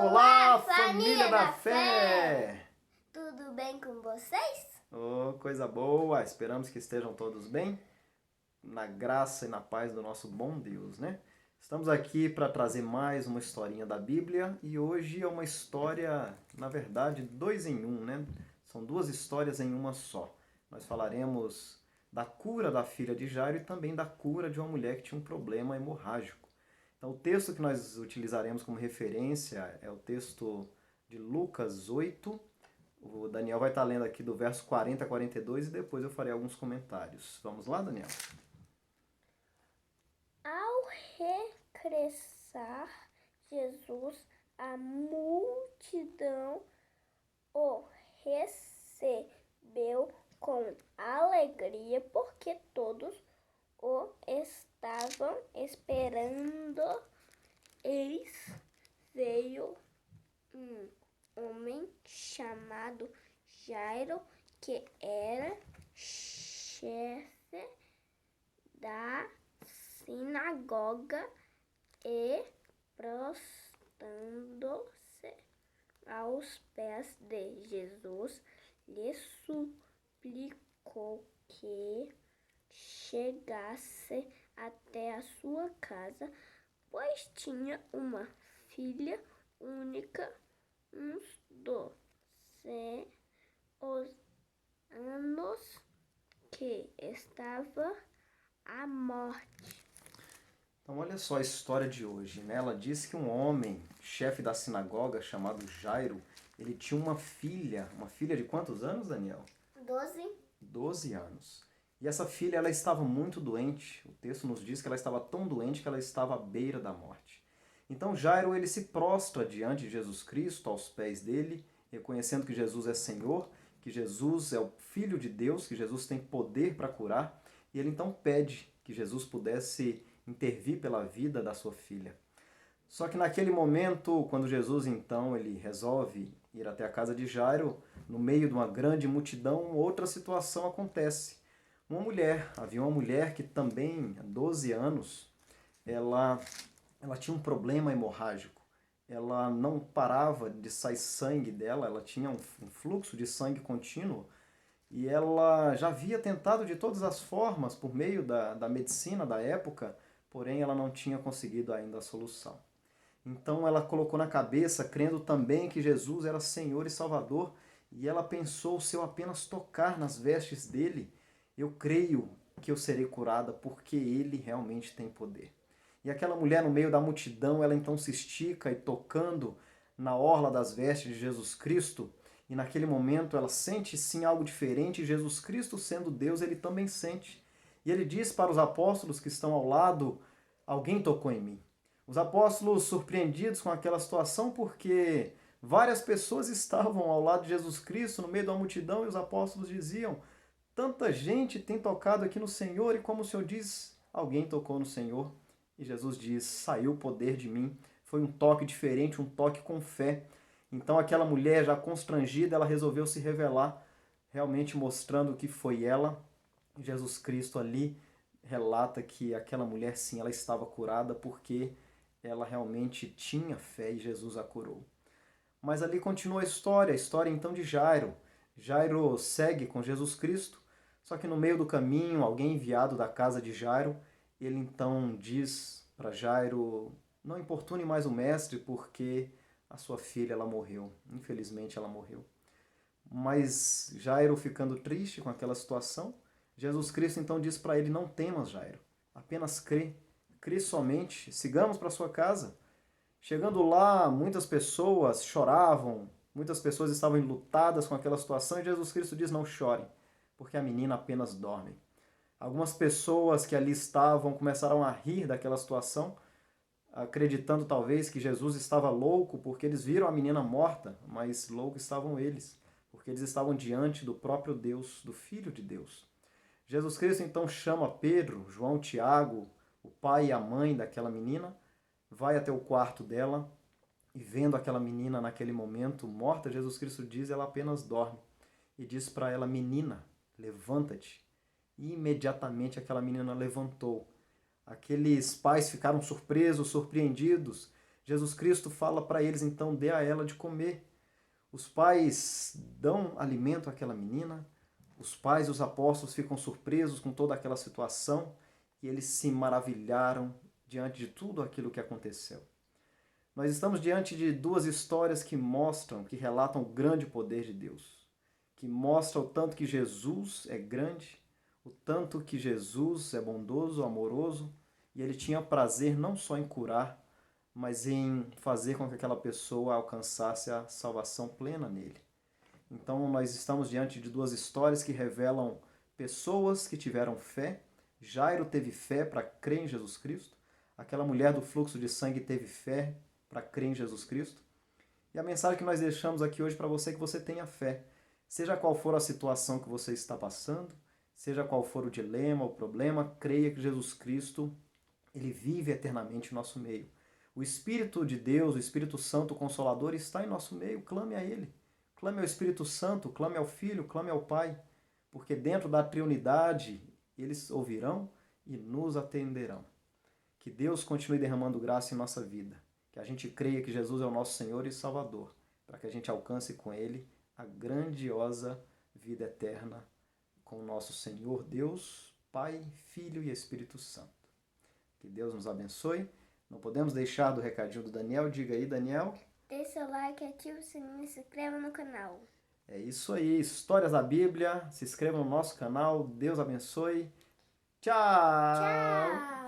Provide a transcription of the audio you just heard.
Olá, família da fé! Tudo bem com vocês? Oh, coisa boa! Esperamos que estejam todos bem, na graça e na paz do nosso bom Deus, né? Estamos aqui para trazer mais uma historinha da Bíblia e hoje é uma história, na verdade, dois em um, né? São duas histórias em uma só. Nós falaremos da cura da filha de Jairo e também da cura de uma mulher que tinha um problema hemorrágico. Então, o texto que nós utilizaremos como referência é o texto de Lucas 8. O Daniel vai estar lendo aqui do verso 40 a 42 e depois eu farei alguns comentários. Vamos lá, Daniel? Ao regressar Jesus, a multidão o recebeu com alegria, porque todos o estavam esperando. Eis veio um homem chamado Jairo, que era chefe da sinagoga, e prostrando-se aos pés de Jesus, lhe suplicou que chegasse até a sua casa, pois tinha uma filha única, uns 12 anos, que estava à morte. Então, olha só a história de hoje, né? Ela diz que um homem, chefe da sinagoga, chamado Jairo, ele tinha uma filha de quantos anos, Daniel? 12. 12 anos. E essa filha, ela estava muito doente. O texto nos diz que ela estava tão doente que ela estava à beira da morte. Então Jairo, ele se prostra diante de Jesus Cristo, aos pés dele, reconhecendo que Jesus é Senhor, que Jesus é o Filho de Deus, que Jesus tem poder para curar, e ele então pede que Jesus pudesse intervir pela vida da sua filha. Só que naquele momento, quando Jesus então ele resolve ir até a casa de Jairo, no meio de uma grande multidão, outra situação acontece. Havia uma mulher que também, há 12 anos, ela tinha um problema hemorrágico. Ela não parava de sair sangue dela, ela tinha um fluxo de sangue contínuo e ela já havia tentado de todas as formas, por meio da medicina da época, porém ela não tinha conseguido ainda a solução. Então ela colocou na cabeça, crendo também que Jesus era Senhor e Salvador, e ela pensou: se eu apenas tocar nas vestes dele, eu creio que eu serei curada, porque ele realmente tem poder. E aquela mulher no meio da multidão, ela então se estica e tocando na orla das vestes de Jesus Cristo, e naquele momento ela sente sim algo diferente, e Jesus Cristo, sendo Deus, ele também sente. E ele diz para os apóstolos que estão ao lado: alguém tocou em mim. Os apóstolos surpreendidos com aquela situação, porque várias pessoas estavam ao lado de Jesus Cristo, no meio da multidão, e os apóstolos diziam: tanta gente tem tocado aqui no Senhor, e como o Senhor diz, alguém tocou no Senhor. E Jesus diz: saiu o poder de mim. Foi um toque diferente, um toque com fé. Então aquela mulher, já constrangida, ela resolveu se revelar, realmente mostrando que foi ela. Jesus Cristo ali relata que aquela mulher, sim, ela estava curada porque ela realmente tinha fé e Jesus a curou. Mas ali continua a história então de Jairo. Jairo segue com Jesus Cristo, só que no meio do caminho, alguém enviado da casa de Jairo, ele então diz para Jairo: não importune mais o mestre, porque a sua filha ela morreu. Infelizmente ela morreu. Mas Jairo, ficando triste com aquela situação, Jesus Cristo então diz para ele: não temas, Jairo, apenas crê. Crê somente, sigamos para sua casa. Chegando lá, muitas pessoas choravam, muitas pessoas estavam enlutadas com aquela situação, e Jesus Cristo diz: não chorem, porque a menina apenas dorme. Algumas pessoas que ali estavam começaram a rir daquela situação, acreditando talvez que Jesus estava louco, porque eles viram a menina morta, mas loucos estavam eles, porque eles estavam diante do próprio Deus, do Filho de Deus. Jesus Cristo então chama Pedro, João, Tiago, o pai e a mãe daquela menina, vai até o quarto dela e, vendo aquela menina naquele momento morta, Jesus Cristo diz: ela apenas dorme. E diz para ela: menina, levanta-te. E imediatamente aquela menina levantou. Aqueles pais ficaram surpresos, surpreendidos. Jesus Cristo fala para eles, então, dê a ela de comer. Os pais dão alimento àquela menina, os pais e os apóstolos ficam surpresos com toda aquela situação e eles se maravilharam diante de tudo aquilo que aconteceu. Nós estamos diante de duas histórias que mostram, que relatam o grande poder de Deus, que mostram o tanto que Jesus é grande, o tanto que Jesus é bondoso, amoroso, e ele tinha prazer não só em curar, mas em fazer com que aquela pessoa alcançasse a salvação plena nele. Então nós estamos diante de duas histórias que revelam pessoas que tiveram fé. Jairo teve fé para crer em Jesus Cristo. Aquela mulher do fluxo de sangue teve fé para crer em Jesus Cristo. E a mensagem que nós deixamos aqui hoje para você é que você tenha fé. Seja qual for a situação que você está passando, seja qual for o dilema, o problema, creia que Jesus Cristo, ele vive eternamente em nosso meio. O Espírito de Deus, o Espírito Santo, o Consolador, está em nosso meio. Clame a Ele. Clame ao Espírito Santo, clame ao Filho, clame ao Pai. Porque dentro da triunidade, eles ouvirão e nos atenderão. Que Deus continue derramando graça em nossa vida. Que a gente creia que Jesus é o nosso Senhor e Salvador. Para que a gente alcance com Ele a grandiosa vida eterna com o nosso Senhor Deus, Pai, Filho e Espírito Santo. Que Deus nos abençoe. Não podemos deixar do recadinho do Daniel. Diga aí, Daniel. Deixe seu like, ative o sininho e se inscreva no canal. É isso aí. Histórias da Bíblia. Se inscreva no nosso canal. Deus abençoe. Tchau! Tchau!